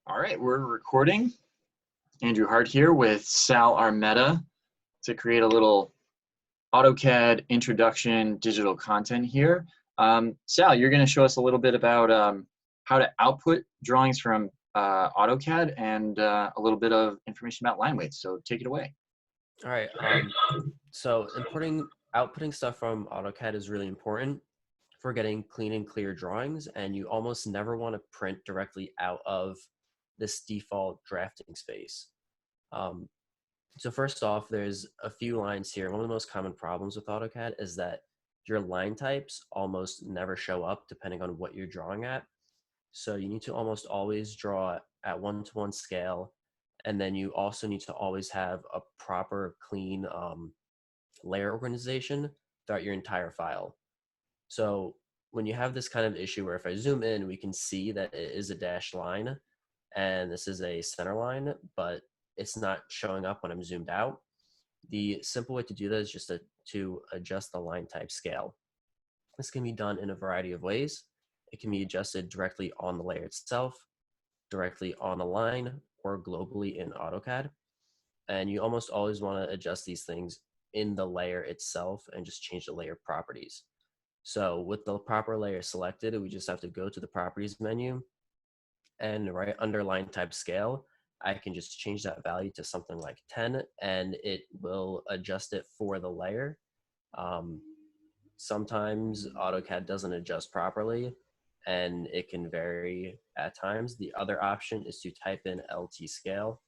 All right, we're recording. Andrew Hart here with Sal Armetta to create a little AutoCAD introduction digital content here. Sal, you're going to show us a little bit about how to output drawings from AutoCAD and a little bit of information about line weights. So take it away. All right. So outputting stuff from AutoCAD is really important for getting clean and clear drawings, and you almost never want to print directly out of this default drafting space. So first off, there's a few lines here. One of the most common problems with AutoCAD is that your line types almost never show up depending on what you're drawing at. So you need to almost always draw at 1:1 scale. And then you also need to always have a proper clean layer organization throughout your entire file. So when you have this kind of issue where if I zoom in, we can see that it is a dashed line and this is a center line, but it's not showing up when I'm zoomed out. The simple way to do that is just to adjust the line type scale. This can be done in a variety of ways. It can be adjusted directly on the layer itself, directly on the line, or globally in AutoCAD. And you almost always want to adjust these things in the layer itself and just change the layer properties. So with the proper layer selected, we just have to go to the properties menu, and right under line type scale, I can just change that value to something like 10 and it will adjust it for the layer. Sometimes AutoCAD doesn't adjust properly and it can vary at times. The other option is to type in LT scale,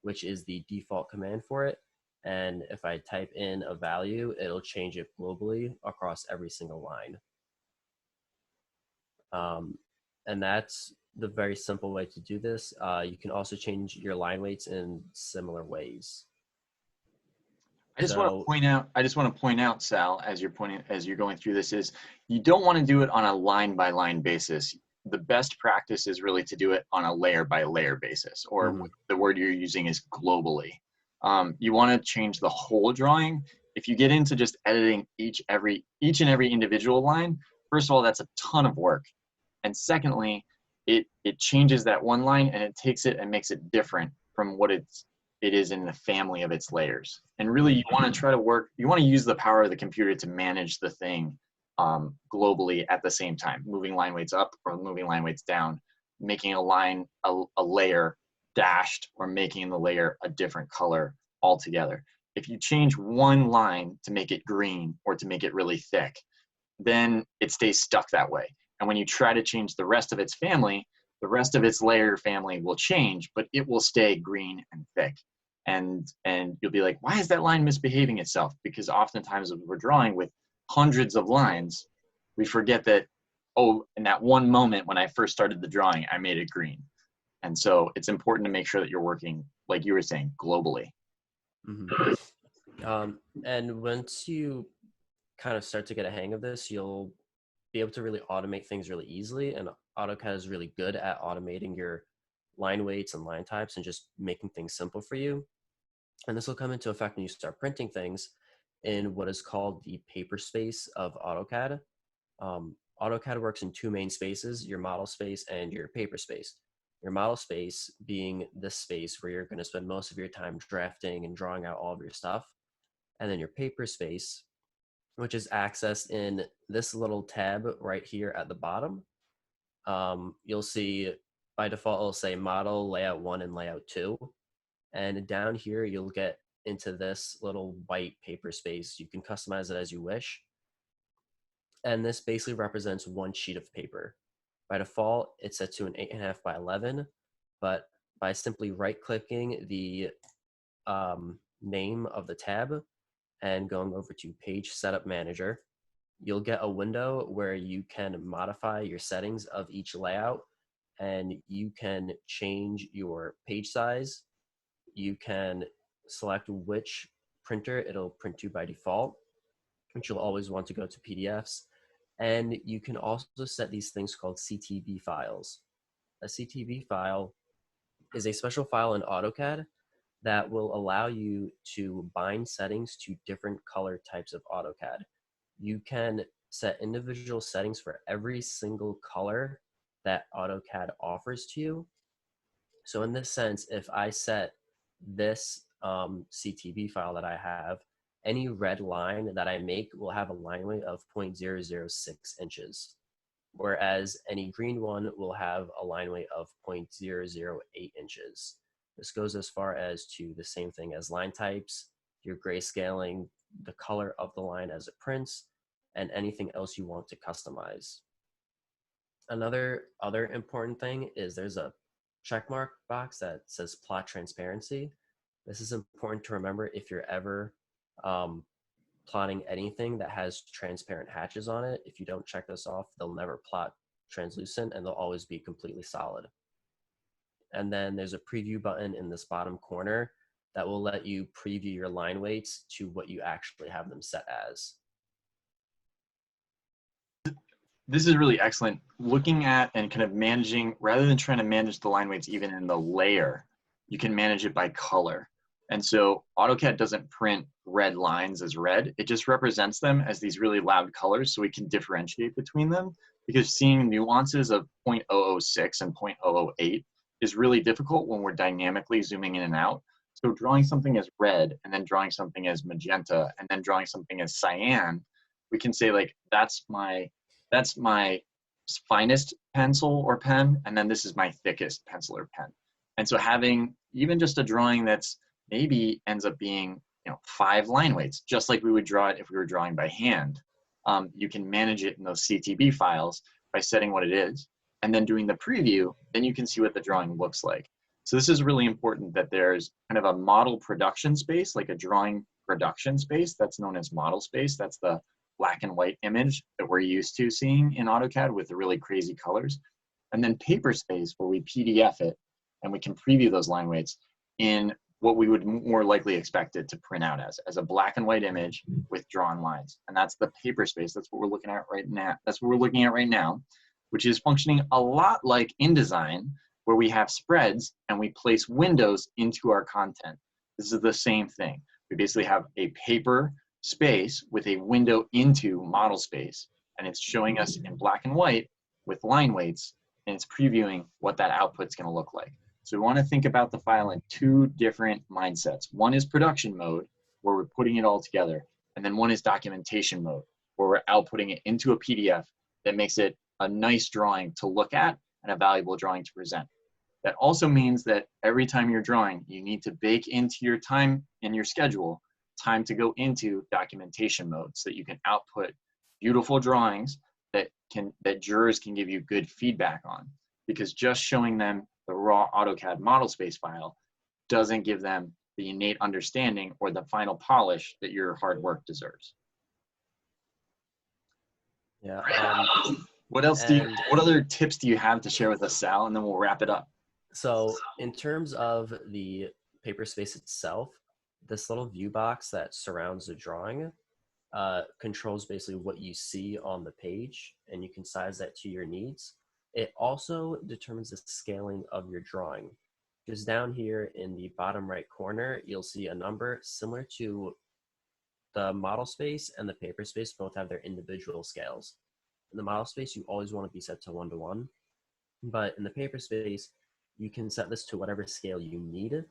which is the default command for it. And if I type in a value, it'll change it globally across every single line. And that's the very simple way to do this. You can also change your line weights in similar ways. I just want to point out, Sal, as you're going through this, is you don't want to do it on a line by line basis. The best practice is really to do it on a layer by layer basis, or the word you're using is globally. You want to change the whole drawing. If you get into just editing each and every individual line, first of all, that's a ton of work. And secondly, it changes that one line and it takes it and makes it different from what it is in the family of its layers. And really, you want to use the power of the computer to manage the thing globally at the same time, moving line weights up or moving line weights down, making a layer dashed or making the layer a different color altogether. If you change one line to make it green or to make it really thick, then it stays stuck that way. And when you try to change the rest of its family, the rest of its layer family will change, but it will stay green and thick. And you'll be like, why is that line misbehaving itself? Because oftentimes when we're drawing with hundreds of lines, we forget that, oh, in that one moment when I first started the drawing, I made it green. And so it's important to make sure that you're working, like you were saying, globally. And once you kind of start to get a hang of this, you'll be able to really automate things really easily. And AutoCAD is really good at automating your line weights and line types and just making things simple for you. And this will come into effect when you start printing things in what is called the Paperspace of AutoCAD. AutoCAD works in two main spaces, your model space and your Paperspace. Your model space being this space where you're going to spend most of your time drafting and drawing out all of your stuff. And then your Paperspace, which is accessed in this little tab right here at the bottom. You'll see by default, it'll say model, layout 1, and layout 2. And down here, you'll get into this little white Paperspace. You can customize it as you wish. And this basically represents one sheet of paper. By default, it's set to an 8.5 by 11, but by simply right-clicking the name of the tab and going over to Page Setup Manager, you'll get a window where you can modify your settings of each layout, and you can change your page size. You can select which printer it'll print to by default, which you'll always want to go to PDFs. And you can also set these things called CTB files. A CTB file is a special file in AutoCAD that will allow you to bind settings to different color types of AutoCAD. You can set individual settings for every single color that AutoCAD offers to you. So in this sense, if I set this CTB file that I have, any red line that I make will have a line weight of 0.006 inches, whereas any green one will have a line weight of 0.008 inches. This goes as far as to the same thing as line types, your grayscaling, the color of the line as it prints, and anything else you want to customize. Other important thing is there's a checkmark box that says plot transparency. This is important to remember if you're ever plotting anything that has transparent hatches on it. If you don't check this off, they'll never plot translucent and they'll always be completely solid. And then there's a preview button in this bottom corner that will let you preview your line weights to what you actually have them set as. This is really excellent. Looking at and kind of managing, rather than trying to manage the line weights even in the layer, you can manage it by color. And so AutoCAD doesn't print red lines as red. It just represents them as these really loud colors so we can differentiate between them, because seeing nuances of 0.006 and 0.008 is really difficult when we're dynamically zooming in and out. So drawing something as red and then drawing something as magenta and then drawing something as cyan, we can say like, that's my finest pencil or pen, and then this is my thickest pencil or pen. And so having even just a drawing that's maybe ends up being 5 line weights, just like we would draw it if we were drawing by hand. You can manage it in those CTB files by setting what it is, and then doing the preview, then you can see what the drawing looks like. So this is really important that there's kind of a model production space, like a drawing production space that's known as model space. That's the black and white image that we're used to seeing in AutoCAD with the really crazy colors. And then Paperspace, where we PDF it and we can preview those line weights in what we would more likely expect it to print out as a black and white image with drawn lines. And that's the Paperspace. That's what we're looking at right now. That's what we're looking at right now, which is functioning a lot like InDesign, where we have spreads and we place windows into our content. This is the same thing. We basically have a paper space with a window into model space, and it's showing us in black and white with line weights, and it's previewing what that output's going to look like. So we want to think about the file in 2 different mindsets. One is production mode, where we're putting it all together, and then one is documentation mode, where we're outputting it into a PDF that makes it a nice drawing to look at and a valuable drawing to present. That also means that every time you're drawing, you need to bake into your time in your schedule time to go into documentation mode so that you can output beautiful drawings that jurors can give you good feedback on, because just showing them the raw AutoCAD model space file doesn't give them the innate understanding or the final polish that your hard work deserves. Yeah. What other tips do you have to share with us, Sal? And then we'll wrap it up. So in terms of the Paperspace itself, this little view box that surrounds the drawing controls basically what you see on the page, and you can size that to your needs. It also determines the scaling of your drawing, because down here in the bottom right corner, you'll see a number similar to the model space and the Paperspace both have their individual scales. In the model space, you always want to be set to 1:1, but in the Paperspace, you can set this to whatever scale you need.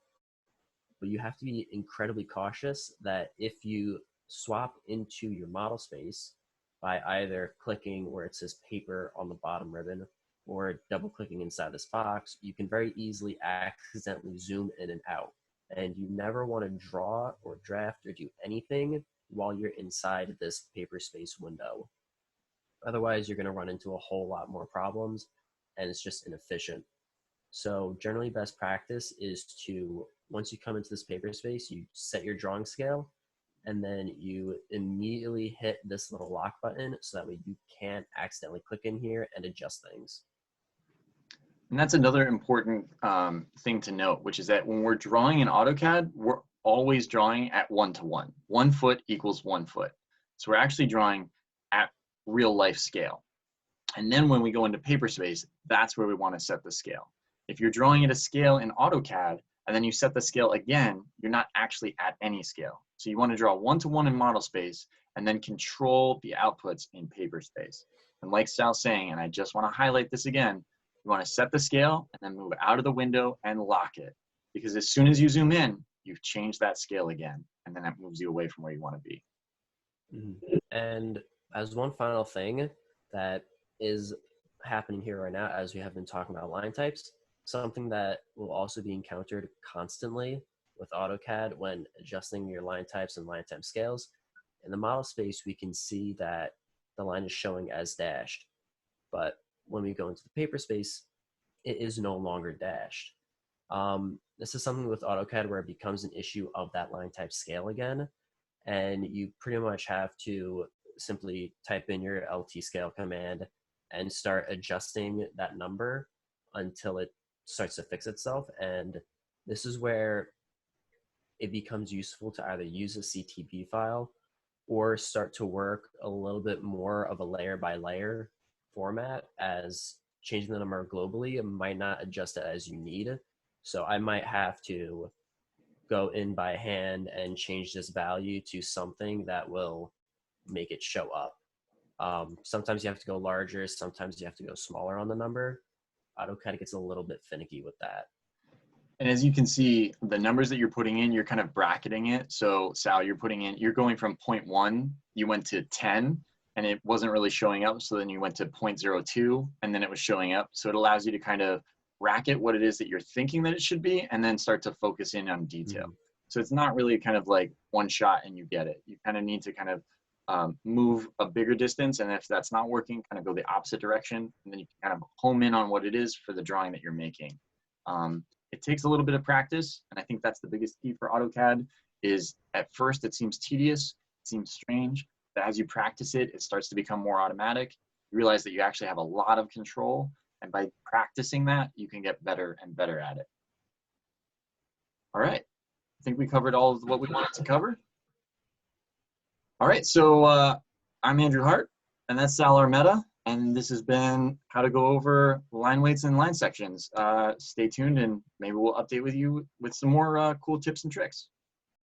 But you have to be incredibly cautious that if you swap into your model space by either clicking where it says paper on the bottom ribbon or double clicking inside this box, you can very easily accidentally zoom in and out. And you never want to draw or draft or do anything while you're inside this Paperspace window. Otherwise, you're going to run into a whole lot more problems and it's just inefficient. So generally best practice is to, once you come into this Paperspace, you set your drawing scale and then you immediately hit this little lock button so that way you can't accidentally click in here and adjust things. And that's another important thing to note, which is that when we're drawing in AutoCAD, we're always drawing at 1:1. 1 foot equals 1 foot. So we're actually drawing at real life scale. And then when we go into Paperspace, that's where we want to set the scale. If you're drawing at a scale in AutoCAD and then you set the scale again, you're not actually at any scale. So you want to draw 1:1 in model space and then control the outputs in Paperspace. And like Sal's saying, and I just want to highlight this again, You want to set the scale and then move out of the window and lock it. Because as soon as you zoom in, you've changed that scale again, and then that moves you away from where you want to be. And as one final thing that is happening here right now, as we have been talking about line types, something that will also be encountered constantly with AutoCAD when adjusting your line types and line type scales. In the model space, we can see that the line is showing as dashed, but when we go into the Paperspace, it is no longer dashed. This is something with AutoCAD where it becomes an issue of that line type scale again, and you pretty much have to simply type in your LT scale command and start adjusting that number until it starts to fix itself. And this is where it becomes useful to either use a CTP file or start to work a little bit more of a layer by layer format, as changing the number globally, it might not adjust it as you need. So I might have to go in by hand and change this value to something that will make it show up. Sometimes you have to go larger, sometimes you have to go smaller on the number. AutoCAD gets a little bit finicky with that. And as you can see, the numbers that you're putting in, you're kind of bracketing it. So Sal, you're going from 0.1, you went to 10, and it wasn't really showing up. So then you went to 0.02, and then it was showing up. So it allows you to kind of bracket what it is that you're thinking that it should be, and then start to focus in on detail. So it's not really kind of like one shot and you get it. You kind of need to kind of move a bigger distance, and if that's not working, kind of go the opposite direction, and then you can kind of home in on what it is for the drawing that you're making. It takes a little bit of practice, and I think that's the biggest key for AutoCAD. Is at first it seems tedious, it seems strange, but as you practice it, it starts to become more automatic. You realize that you actually have a lot of control, and by practicing that, you can get better and better at it. All right, I think we covered all of what we wanted to cover. All right, so I'm Andrew Hart, and that's Sal Armetta, and this has been how to go over line weights and line sections. Stay tuned, and maybe we'll update with you with some more cool tips and tricks.